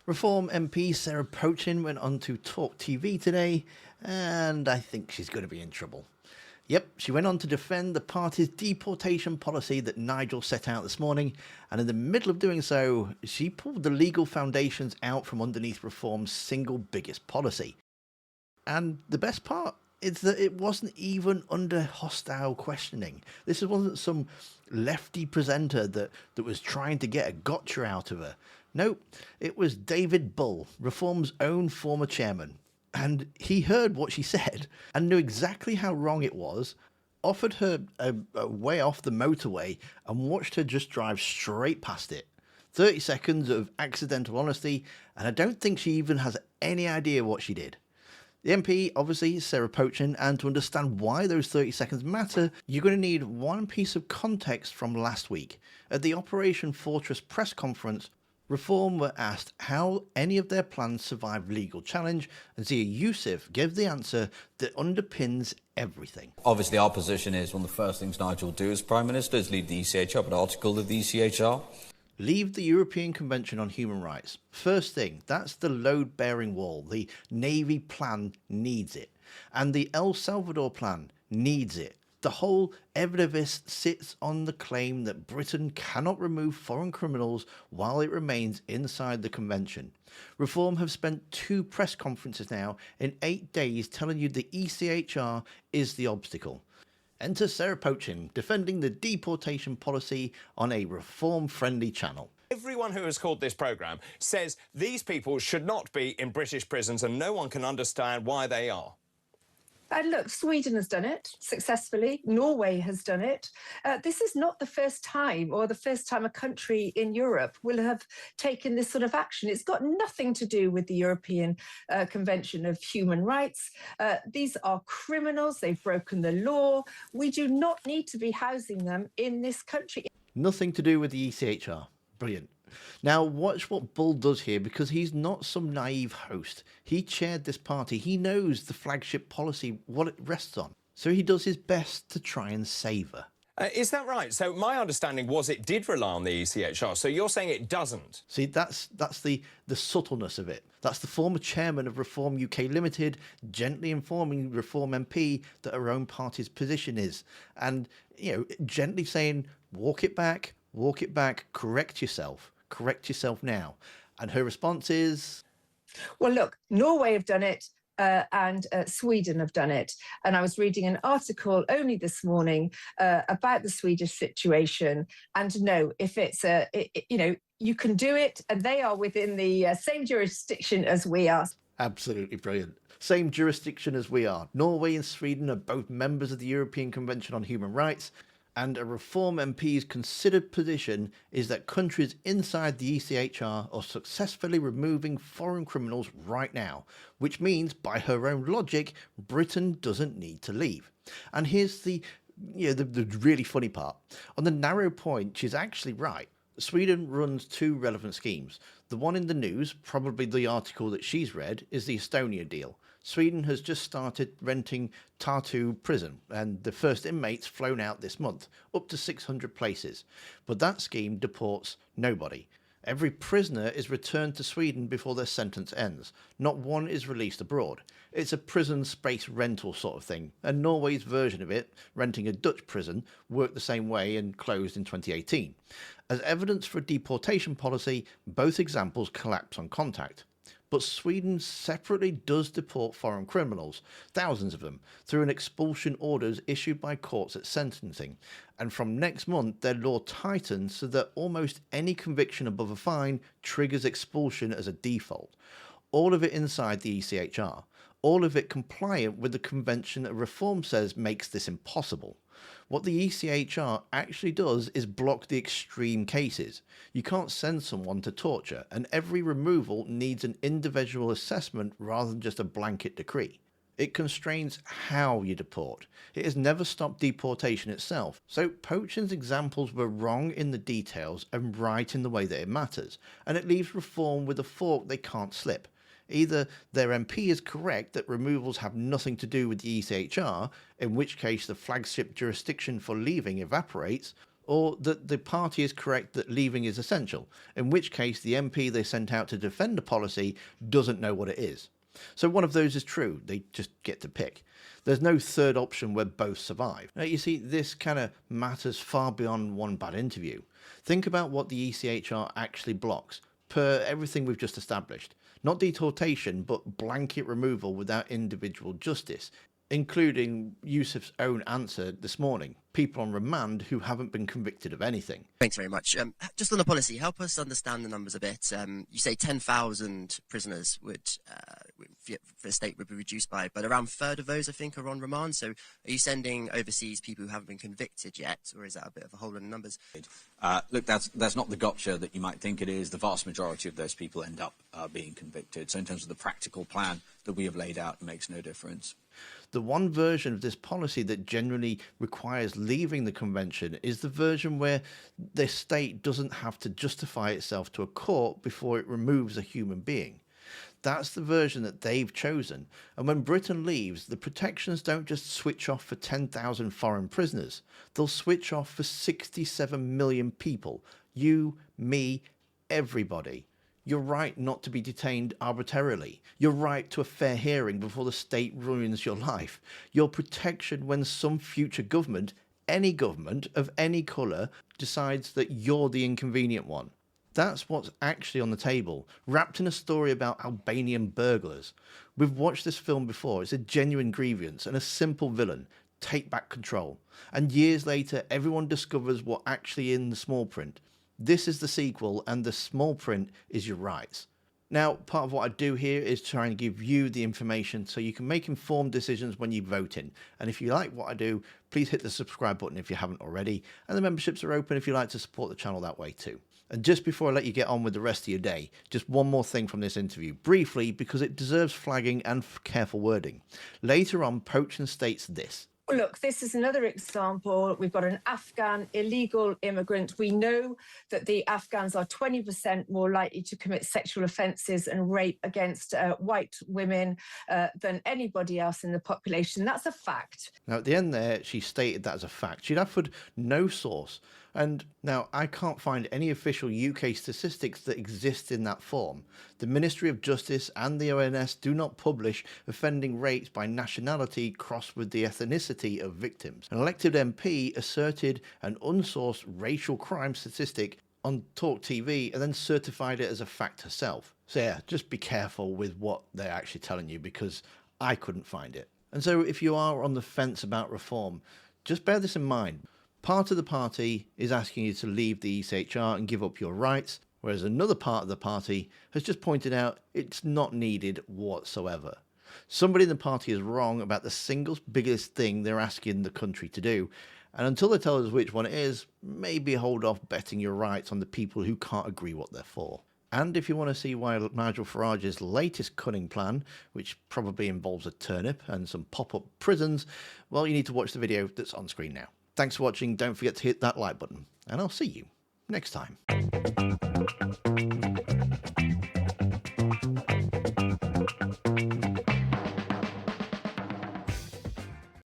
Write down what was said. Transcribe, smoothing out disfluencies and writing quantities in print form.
Reform MP Sarah Pochin went on to Talk TV today, and I think she's going to be in trouble. Yep, she went on to defend the party's deportation policy that Nigel set out this morning, and in the middle of doing so, she pulled the legal foundations out from underneath Reform's single biggest policy. And the best part is that it wasn't even under hostile questioning. This wasn't some lefty presenter that was trying to get a gotcha out of her. No, it was David Bull, Reform's own former chairman. And he heard what she said and knew exactly how wrong it was, offered her a way off the motorway and watched her just drive straight past it. 30 seconds of accidental honesty, and I don't think she even has any idea what she did. The MP, obviously, is Sarah Pochin, and to understand why those 30 seconds matter, you're going to need one piece of context from last week. At the Operation Fortress press conference, Reform were asked how any of their plans survived legal challenge, and Zia Youssef gave the answer that underpins everything. Obviously, our position is one of the first things Nigel will do as Prime Minister is leave the ECHR, but article of the ECHR. Leave the European Convention on Human Rights. First thing, that's the load-bearing wall. The Navy plan needs it. And the El Salvador plan needs it. The whole evidivist sits on the claim that Britain cannot remove foreign criminals while it remains inside the convention. Reform have spent 2 press conferences now in 8 days telling you the ECHR is the obstacle. Enter Sarah Pochin, defending the deportation policy on a Reform-friendly channel. Everyone who has called this programme says these people should not be in British prisons and no one can understand why they are. And look, Sweden has done it successfully. Norway has done it. This is not the first time or the first time a country in Europe will have taken this sort of action. It's got nothing to do with the European Convention of Human Rights. These are criminals. They've broken the law. We do not need to be housing them in this country. Nothing to do with the ECHR. Brilliant. Now watch what Bull does here, because he's not some naive host. He chaired this party. He knows the flagship policy, what it rests on. So he does his best to try and save her. Is that right? So my understanding was it did rely on the ECHR. So you're saying it doesn't? See, that's the subtleness of it. That's the former chairman of Reform UK Limited gently informing Reform MP that her own party's position is. And, gently saying, walk it back, correct yourself now. And her response is, well, look, Norway have done it. And Sweden have done it. And I was reading an article only this morning about the Swedish situation. And no, if it's you can do it, and they are within the same jurisdiction as we are. Absolutely brilliant. Same jurisdiction as we are. Norway and Sweden are both members of the European Convention on Human Rights. And a Reform MP's considered position is that countries inside the ECHR are successfully removing foreign criminals right now, which means, by her own logic, Britain doesn't need to leave. And here's the really funny part. On the narrow point, she's actually right. Sweden runs 2 relevant schemes. The one in the news, probably the article that she's read, is the Estonia deal. Sweden has just started renting Tartu prison, and the first inmates flown out this month, up to 600 places. But that scheme deports nobody. Every prisoner is returned to Sweden before their sentence ends. Not one is released abroad. It's a prison space rental sort of thing, and Norway's version of it, renting a Dutch prison, worked the same way and closed in 2018. As evidence for a deportation policy, both examples collapse on contact. But Sweden separately does deport foreign criminals, thousands of them, through an expulsion orders issued by courts at sentencing. And from next month, their law tightens so that almost any conviction above a fine triggers expulsion as a default. All of it inside the ECHR. All of it compliant with the convention that Reform says makes this impossible. What the ECHR actually does is block the extreme cases. You can't send someone to torture, and every removal needs an individual assessment rather than just a blanket decree. It constrains how you deport. It has never stopped deportation itself. So Pochin's examples were wrong in the details and right in the way that it matters, and it leaves Reform with a fork they can't slip. Either their MP is correct that removals have nothing to do with the ECHR, in which case the flagship jurisdiction for leaving evaporates, or that the party is correct that leaving is essential, in which case the MP they sent out to defend a policy doesn't know what it is. So one of those is true, they just get to pick. There's no third option where both survive. Now, you see, this kind of matters far beyond one bad interview. Think about what the ECHR actually blocks, per everything we've just established. Not deportation, but blanket removal without individual justice, including Yusuf's own answer this morning, people on remand who haven't been convicted of anything. Thanks very much. Just on the policy, help us understand the numbers a bit. You say 10,000 prisoners would, for the state would be reduced by, but around a third of those, I think, are on remand. So are you sending overseas people who haven't been convicted yet, or is that a bit of a hole in the numbers? Look, that's not the gotcha that you might think it is. The vast majority of those people end up being convicted. So in terms of the practical plan that we have laid out, it makes no difference. The one version of this policy that generally requires leaving the convention is the version where the state doesn't have to justify itself to a court before it removes a human being. That's the version that they've chosen. And when Britain leaves, the protections don't just switch off for 10,000 foreign prisoners. They'll switch off for 67 million people. You, me, everybody. Your right not to be detained arbitrarily. Your right to a fair hearing before the state ruins your life. Your protection when some future government, any government of any colour, decides that you're the inconvenient one. That's what's actually on the table, wrapped in a story about Albanian burglars. We've watched this film before. It's a genuine grievance and a simple villain. Take back control. And years later, everyone discovers what actually in the small print. This is the sequel, and the small print is your rights. Now, part of what I do here is try and give you the information so you can make informed decisions when you vote in. And if you like what I do, please hit the subscribe button if you haven't already. And the memberships are open if you like to support the channel that way too. And just before I let you get on with the rest of your day, just one more thing from this interview, briefly, because it deserves flagging and careful wording. Later on, Pochin states this. Look, this is another example. We've got an Afghan illegal immigrant. We know that the Afghans are 20% more likely to commit sexual offences and rape against white women than anybody else in the population. That's a fact. Now, at the end there, she stated that as a fact. She'd offered no source. And now, I can't find any official UK statistics that exist in that form. The Ministry of Justice and the ONS do not publish offending rates by nationality crossed with the ethnicity of victims. An elected MP asserted an unsourced racial crime statistic on Talk TV and then certified it as a fact herself. So yeah, just be careful with what they're actually telling you, because I couldn't find it. And so if you are on the fence about reform, just bear this in mind. Part of the party is asking you to leave the ECHR and give up your rights, whereas another part of the party has just pointed out it's not needed whatsoever. Somebody in the party is wrong about the single biggest thing they're asking the country to do, and until they tell us which one it is, maybe hold off betting your rights on the people who can't agree what they're for. And if you want to see why Nigel Farage's latest cunning plan, which probably involves a turnip and some pop-up prisons, well, you need to watch the video that's on screen now. Thanks for watching. Don't forget to hit that like button, and I'll see you next time.